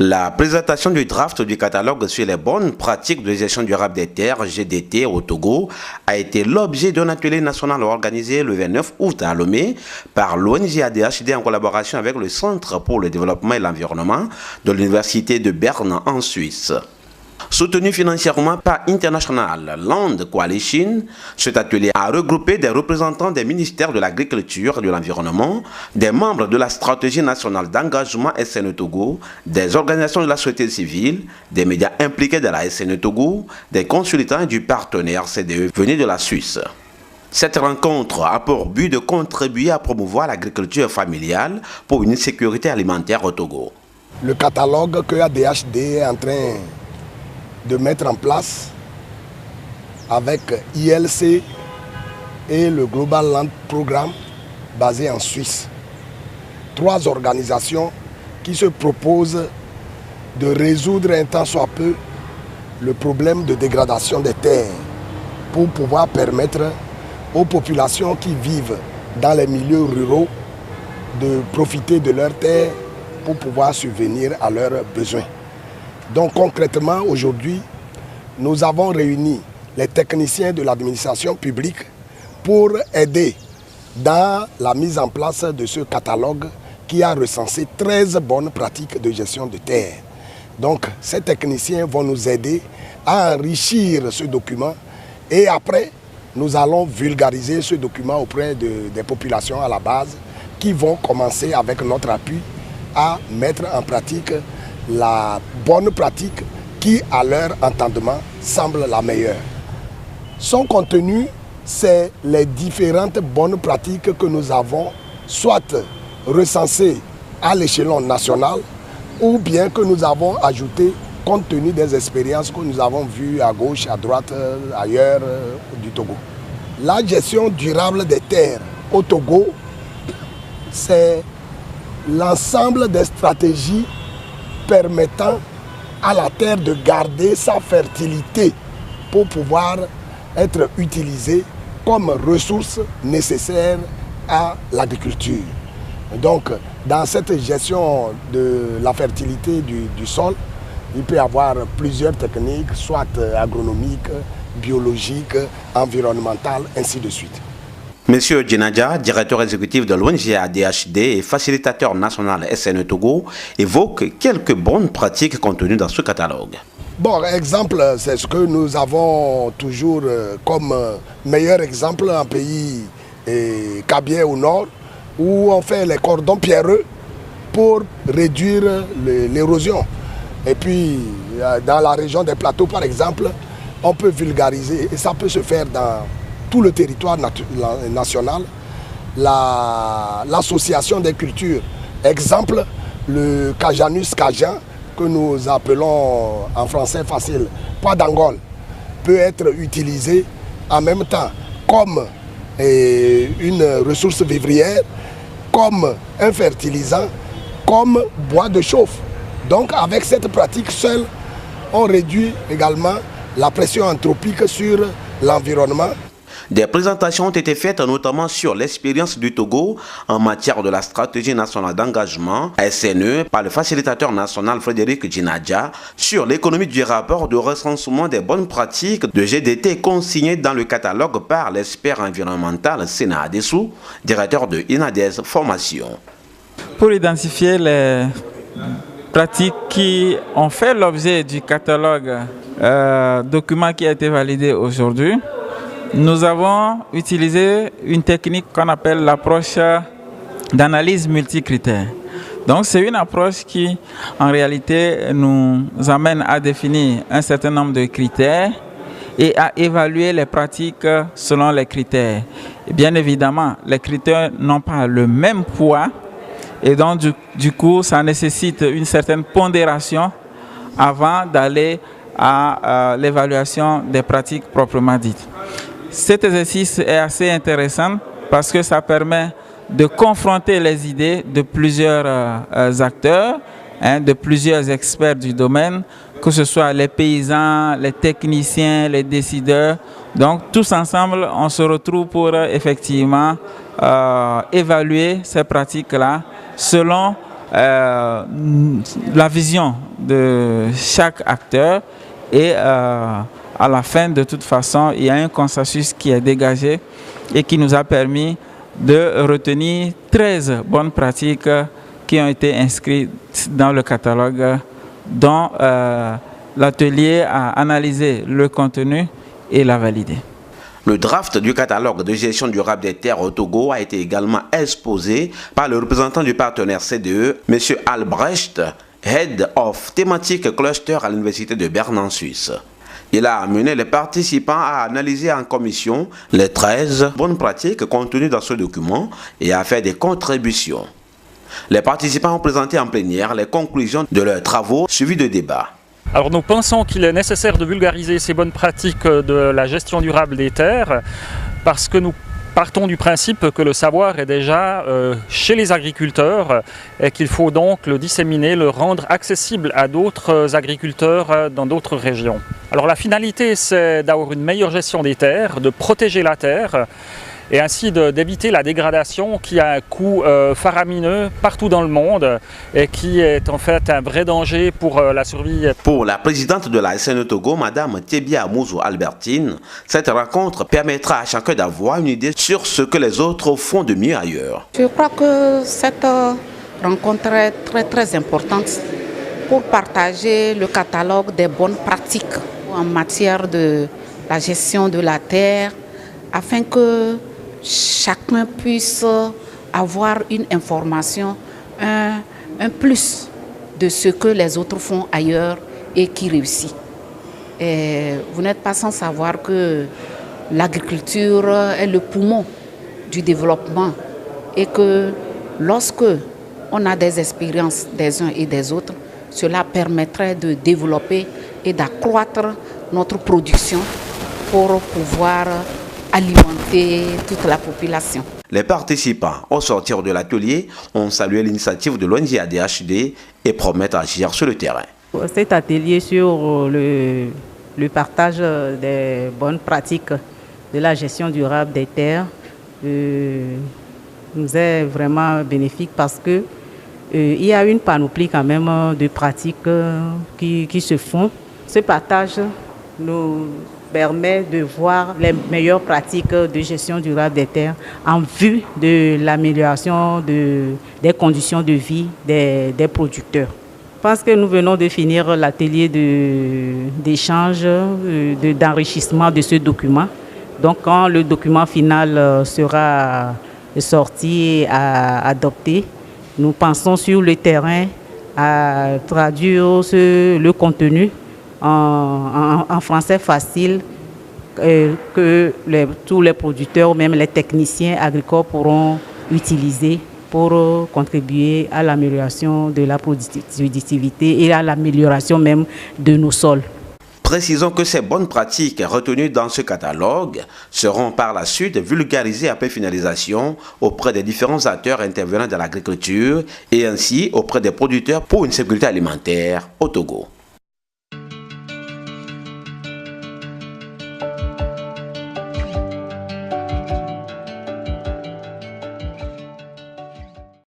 La présentation du draft du catalogue sur les bonnes pratiques de gestion durable des terres GDT au Togo a été l'objet d'un atelier national organisé le 29 août à Lomé par l'ONG ADHD en collaboration avec le Centre pour le développement et l'environnement de l'Université de Berne en Suisse. Soutenu financièrement par International Land Coalition, cet atelier a regroupé des représentants des ministères de l'Agriculture et de l'Environnement, des membres de la stratégie nationale d'engagement SNE Togo, des organisations de la société civile, des médias impliqués dans la SNE Togo, des consultants et du partenaire CDE venus de la Suisse. Cette rencontre a pour but de contribuer à promouvoir l'agriculture familiale pour une sécurité alimentaire au Togo. Le catalogue que ADHD est en train de mettre en place avec ILC et le Global Land Programme basé en Suisse. 3 organisations qui se proposent de résoudre un tant soit peu le problème de dégradation des terres pour pouvoir permettre aux populations qui vivent dans les milieux ruraux de profiter de leurs terres pour pouvoir subvenir à leurs besoins. Donc concrètement, aujourd'hui, nous avons réuni les techniciens de l'administration publique pour aider dans la mise en place de ce catalogue qui a recensé 13 bonnes pratiques de gestion de terre. Donc ces techniciens vont nous aider à enrichir ce document et après, nous allons vulgariser ce document auprès des populations à la base qui vont commencer avec notre appui à mettre en pratique la bonne pratique qui, à leur entendement, semble la meilleure. Son contenu, c'est les différentes bonnes pratiques que nous avons soit recensées à l'échelon national ou bien que nous avons ajoutées compte tenu des expériences que nous avons vues à gauche, à droite, ailleurs du Togo. La gestion durable des terres au Togo, c'est l'ensemble des stratégies permettant à la terre de garder sa fertilité pour pouvoir être utilisée comme ressource nécessaire à l'agriculture. Donc, dans cette gestion de la fertilité du sol, il peut y avoir plusieurs techniques, soit agronomiques, biologiques, environnementales, ainsi de suite. Monsieur Djinadja, directeur exécutif de l'ONG ADHD et facilitateur national SNE Togo, évoque quelques bonnes pratiques contenues dans ce catalogue. Bon, exemple, c'est ce que nous avons toujours comme meilleur exemple en pays Kabie au nord, où on fait les cordons pierreux pour réduire l'érosion. Et puis, dans la région des plateaux, par exemple, on peut vulgariser, et ça peut se faire dans tout le territoire national, l'association des cultures. Exemple, le Cajanus Cajun, que nous appelons en français facile, pois d'Angole, peut être utilisé en même temps comme une ressource vivrière, comme un fertilisant, comme bois de chauffe. Donc avec cette pratique seule, on réduit également la pression anthropique sur l'environnement. Des présentations ont été faites notamment sur l'expérience du Togo en matière de la stratégie nationale d'engagement SNE par le facilitateur national Frédéric Djinadja sur l'économie du rapport de recensement des bonnes pratiques de GDT consigné dans le catalogue par l'expert environnemental Sena Adessou, directeur de INADES Formation. Pour identifier les pratiques qui ont fait l'objet du catalogue document qui a été validé aujourd'hui, nous avons utilisé une technique qu'on appelle l'approche d'analyse multicritère. Donc c'est une approche qui en réalité nous amène à définir un certain nombre de critères et à évaluer les pratiques selon les critères. Et bien évidemment, les critères n'ont pas le même poids et donc du coup ça nécessite une certaine pondération avant d'aller à l'évaluation des pratiques proprement dites. Cet exercice est assez intéressant parce que ça permet de confronter les idées de plusieurs acteurs, de plusieurs experts du domaine, que ce soit les paysans, les techniciens, les décideurs. Donc tous ensemble, on se retrouve pour effectivement évaluer ces pratiques-là selon la vision de chaque acteur et à la fin, de toute façon, il y a un consensus qui est dégagé et qui nous a permis de retenir 13 bonnes pratiques qui ont été inscrites dans le catalogue, dont l'atelier a analysé le contenu et l'a validé. Le draft du catalogue de gestion durable des terres au Togo a été également exposé par le représentant du partenaire CDE, M. Albrecht, Head of Thematic Cluster à l'Université de Berne en Suisse. Il a amené les participants à analyser en commission les 13 bonnes pratiques contenues dans ce document et à faire des contributions. Les participants ont présenté en plénière les conclusions de leurs travaux suivis de débats. Alors nous pensons qu'il est nécessaire de vulgariser ces bonnes pratiques de la gestion durable des terres parce que nous partons du principe que le savoir est déjà chez les agriculteurs et qu'il faut donc le disséminer, le rendre accessible à d'autres agriculteurs dans d'autres régions. Alors la finalité, c'est d'avoir une meilleure gestion des terres, de protéger la terre et ainsi d'éviter la dégradation qui a un coût faramineux partout dans le monde et qui est en fait un vrai danger pour la survie. Pour la présidente de la SNE Togo, Mme Tébia Mouzou Albertine, cette rencontre permettra à chacun d'avoir une idée sur ce que les autres font de mieux ailleurs. Je crois que cette rencontre est très importante pour partager le catalogue des bonnes pratiques en matière de la gestion de la terre afin que chacun puisse avoir une information, un plus de ce que les autres font ailleurs et qui réussit. Et vous n'êtes pas sans savoir que l'agriculture est le poumon du développement et que lorsque on a des expériences des uns et des autres, cela permettrait de développer et d'accroître notre production pour pouvoir alimenter toute la population. Les participants, au sortir de l'atelier, ont salué l'initiative de l'ONG ADHD et promettent d'agir sur le terrain. Cet atelier sur le partage des bonnes pratiques de la gestion durable des terres nous est vraiment bénéfique parce que il y a une panoplie quand même de pratiques qui se font. Ce partage nous permet de voir les meilleures pratiques de gestion durable des terres en vue de l'amélioration des conditions de vie des producteurs. Je pense que nous venons de finir l'atelier d'échange, d'enrichissement de ce document. Donc quand le document final sera sorti et adopté, nous pensons sur le terrain à traduire le contenu en français facile que tous les producteurs ou même les techniciens agricoles pourront utiliser pour contribuer à l'amélioration de la productivité et à l'amélioration même de nos sols. Précisons que ces bonnes pratiques retenues dans ce catalogue seront par la suite vulgarisées après finalisation auprès des différents acteurs intervenant dans l'agriculture et ainsi auprès des producteurs pour une sécurité alimentaire au Togo.